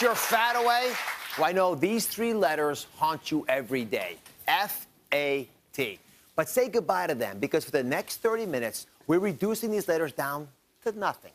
your fat away? Well, I know these 3 letters haunt you every day. F-A-T. But say goodbye to them, because for the next 30 minutes, we're reducing these letters down to nothing.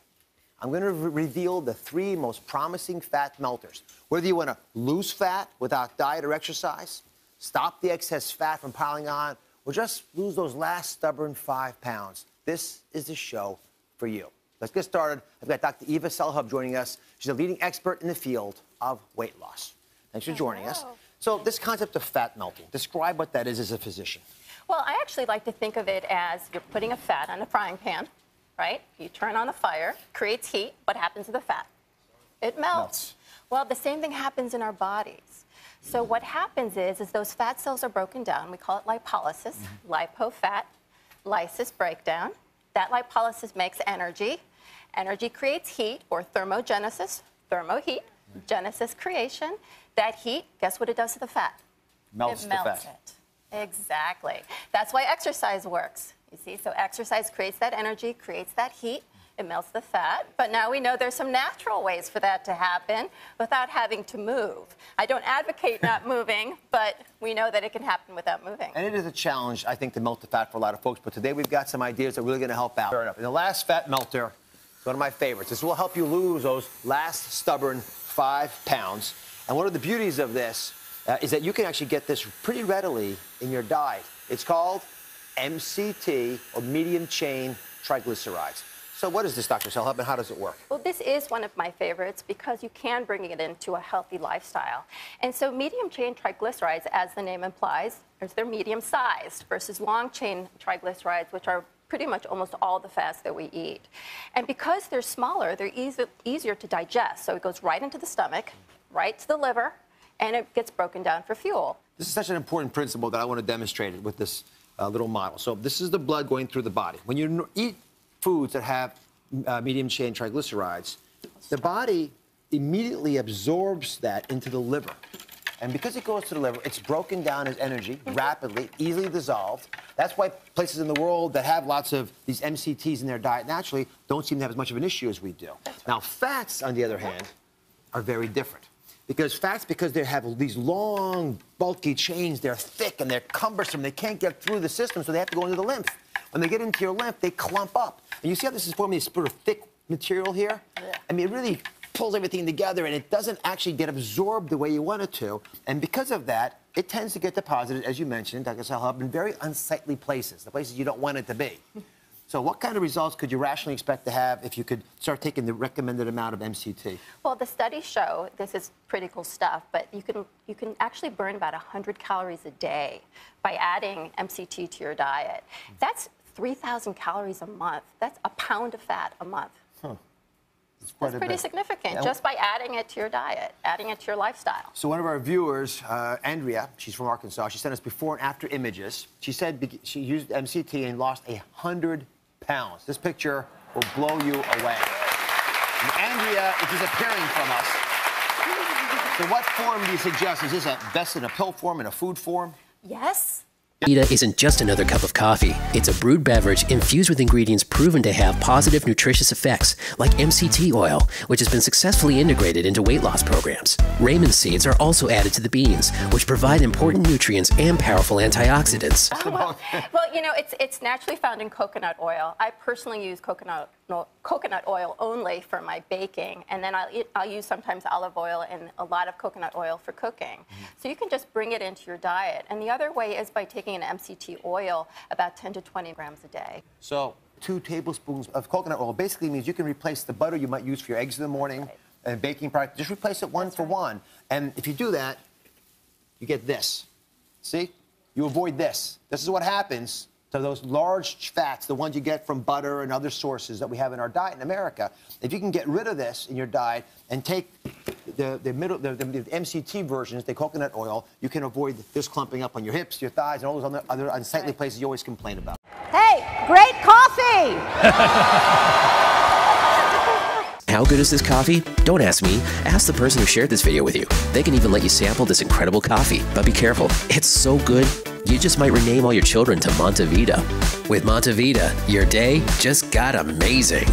I'm going to reveal the 3 most promising fat melters. Whether you want to lose fat without diet or exercise, stop the excess fat from piling on, or just lose those last stubborn 5 pounds, this is the show for you. Let's get started. I've got Dr. Eva Selhub joining us. She's a leading expert in the field of weight loss. Thanks for joining us. So this concept of fat melting, describe what that is as a physician. Well, I actually like to think of it as you're putting a fat on a frying pan, right? You turn on the fire, creates heat. What happens to the fat? It melts. Well, the same thing happens in our bodies. So what happens is those fat cells are broken down. We call it lipolysis, lipo-fat, lysis breakdown. That lipolysis makes energy. Energy creates heat, or thermogenesis, thermoheat, genesis creation. That heat, guess what it does to the fat? Melts it melts the fat. It. Exactly. That's why exercise works. You see, so exercise creates that energy, creates that heat. It melts the fat, but now we know there's some natural ways for that to happen without having to move. I don't advocate not moving, but we know that it can happen without moving. And it is a challenge, I think, to melt the fat for a lot of folks, but today we've got some ideas that are really going to help out. Fair enough. And the last fat melter is one of my favorites. This will help you lose those last stubborn 5 pounds. And one of the beauties of this is that you can actually get this pretty readily in your diet. It's called MCT, or medium chain triglycerides. So what is this, Dr. Selhub, and how does it work? Well, this is one of my favorites because you can bring it into a healthy lifestyle. And so medium-chain triglycerides, as the name implies, they're medium-sized versus long-chain triglycerides, which are pretty much almost all the fats that we eat. And because they're smaller, they're easier to digest. So it goes right into the stomach, right to the liver, and it gets broken down for fuel. This is such an important principle that I want to demonstrate it with this little model. So this is the blood going through the body. When you eat foods that have medium-chain triglycerides, the body immediately absorbs that into the liver. And because it goes to the liver, it's broken down as energy rapidly, easily dissolved. That's why places in the world that have lots of these MCTs in their diet naturally don't seem to have as much of an issue as we do. Now, fats, on the other hand, are very different. Because they have these long, bulky chains, they're thick and they're cumbersome. They can't get through the system, so they have to go into the lymph. When they get into your lymph, they clump up. And you see how this is forming this sort of thick material here? Yeah. I mean, it really pulls everything together, and it doesn't actually get absorbed the way you want it to. And because of that, it tends to get deposited, as you mentioned, Dr. Selhub, in very unsightly places, the places you don't want it to be. So what kind of results could you rationally expect to have if you could start taking the recommended amount of MCT? Well, the studies show, this is pretty cool stuff, but you can actually burn about 100 calories a day by adding MCT to your diet. That's 3,000 calories a month. That's a pound of fat a month. Huh. That's pretty significant, just by adding it to your diet, adding it to your lifestyle. So one of our viewers, Andrea, she's from Arkansas, she sent us before and after images. She said she used MCT and lost 100 pounds. This picture will blow you away. And Andrea is disappearing from us. So what form do you suggest? Is this best in a pill form, in a food form? Yes. MontaVida isn't just another cup of coffee. It's a brewed beverage infused with ingredients proven to have positive nutritious effects, like MCT oil, which has been successfully integrated into weight loss programs. Ramon Seeds are also added to the beans, which provide important nutrients and powerful antioxidants. Well, you know, it's naturally found in coconut oil. I personally use coconut oil only for my baking, and then I'll use sometimes olive oil and a lot of coconut oil for cooking. So you can just bring it into your diet. And the other way is by taking an MCT oil about 10 to 20 grams a day. So 2 tablespoons of coconut oil basically means you can replace the butter you might use for your eggs in the morning and baking product. Just replace it one for one. And if you do that, you get this. See? You avoid this. This is what happens to those large fats, the ones you get from butter and other sources that we have in our diet in America. If you can get rid of this in your diet and take the MCT versions, the coconut oil, you can avoid this clumping up on your hips, your thighs, and all those other unsightly places you always complain about. Hey, great coffee! How good is this coffee? Don't ask me. Ask the person who shared this video with you. They can even let you sample this incredible coffee. But be careful. It's so good, you just might rename all your children to MontaVida. With MontaVida, your day just got amazing.